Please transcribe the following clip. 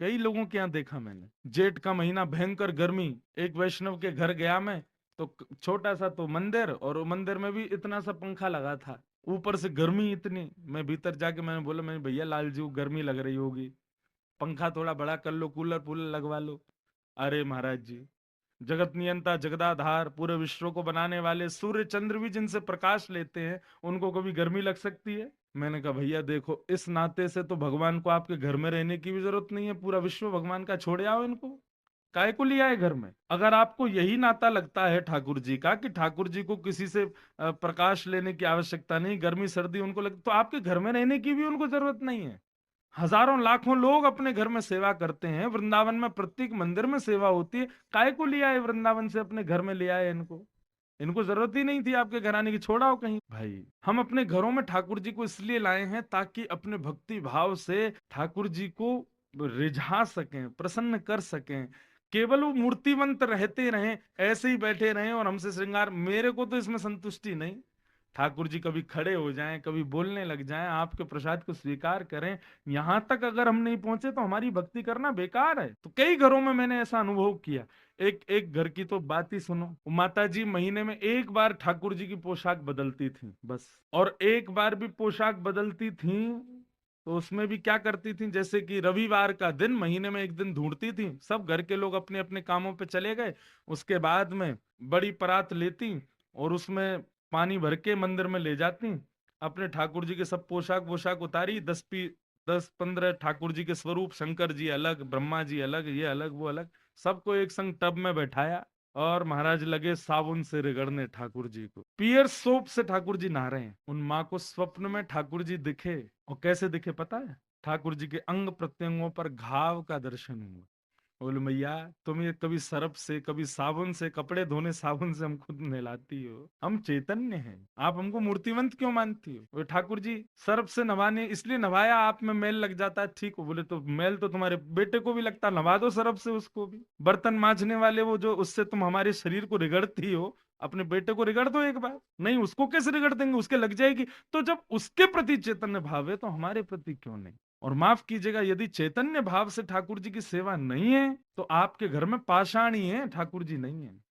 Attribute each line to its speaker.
Speaker 1: कई लोगों के यहाँ देखा मैंने। जेठ का महीना, भयंकर गर्मी, एक वैष्णव के घर गया मैं, तो छोटा सा तो मंदिर, और वो मंदिर में भी इतना सा पंखा लगा था, ऊपर से गर्मी इतनी। मैं भीतर जाके मैंने बोला, मैंने भैया लाल जी को गर्मी लग रही होगी, पंखा थोड़ा बड़ा कर लो, कूलर पुलर लगवा लो। अरे महाराज जी, जगत नियंता जगदाधार, पूरे विश्व को बनाने वाले, सूर्य चंद्र भी जिनसे प्रकाश लेते हैं, उनको कभी गर्मी लग सकती है? मैंने कहा भैया देखो, इस नाते से तो भगवान को आपके घर में रहने की भी जरूरत नहीं है, पूरा विश्व भगवान का, छोड़ आओ इनको, काय को लिया है घर में? अगर आपको यही नाता लगता है ठाकुर जी का, कि ठाकुर जी को किसी से प्रकाश लेने की आवश्यकता नहीं, गर्मी सर्दी उनको लगती, तो आपके घर में रहने की भी उनको जरूरत नहीं है। हजारों लाखों लोग अपने घर में सेवा करते हैं, वृंदावन में प्रत्येक मंदिर में सेवा होती है, काय को लिया है वृंदावन से अपने घर में ले आए इनको? इनको जरूरत ही नहीं थी आपके घर आने की, छोड़ाओ कहीं। भाई हम अपने घरों में ठाकुर जी को इसलिए लाए हैं ताकि अपने भक्ति भाव से ठाकुर जी को रिझा सकें, प्रसन्न कर सकें। केवल वो मूर्तिवंत रहते रहें, ऐसे ही बैठे रहें और हमसे श्रृंगार, मेरे को तो इसमें संतुष्टि नहीं। ठाकुर जी कभी खड़े हो जाएं, कभी बोलने लग जाएं, आपके प्रसाद को स्वीकार करें, यहां तक अगर हम नहीं पहुंचे तो हमारी भक्ति करना बेकार है। तो कई घरों में मैंने ऐसा अनुभव किया। एक एक घर की तो बात ही सुनो, माता जी महीने में एक बार ठाकुर जी की पोशाक बदलती थी बस, और एक बार भी पोशाक बदलती थी तो उसमें भी क्या करती थी, जैसे कि रविवार का दिन महीने में एक दिन ढूंढती थी, सब घर के लोग अपने अपने कामों पे चले गए, उसके बाद में बड़ी परात लेती और उसमें पानी भर के मंदिर में ले जाती, अपने ठाकुर जी के सब पोशाक वोशाक उतारी, 10-15 ठाकुर जी के स्वरूप, शंकर जी अलग, ब्रह्मा जी अलग, ये अलग वो अलग, सबको एक संग टब में बैठाया, और महाराज लगे साबुन से रगड़ने ठाकुर जी को, पियर सोप से ठाकुर जी नहा रहे हैं। उन माँ को स्वप्न में ठाकुर जी दिखे, और कैसे दिखे पता है? ठाकुर जी के अंग प्रत्यंगों पर घाव का दर्शन हुआ। बोले मैया, तुम ये कभी सर्फ से, कभी साबुन से, कपड़े धोने साबुन से हम खुद नहलाती हो, हम चैतन्य हैं, आप हमको मूर्तिवंत क्यों मानती हो? बोले ठाकुर जी, सर्फ से नवाने इसलिए नवाया, आप में मैल लग जाता है, ठीक हो। बोले तो मैल तो तुम्हारे बेटे को भी लगता, नवा दो सर्फ से उसको भी। बर्तन मांजने वाले वो जो, उससे तुम हमारे शरीर को रिगड़ती हो, अपने बेटे को रिगड़ दो एक बार। नहीं, उसको कैसे रिगड़ देंगे, उसके लग जाएगी। तो जब उसके प्रति चैतन्य भाव है तो हमारे प्रति क्यों नहीं? और माफ कीजिएगा, यदि चैतन्य भाव से ठाकुर जी की सेवा नहीं है तो आपके घर में पाषाण ही है, ठाकुर जी नहीं है।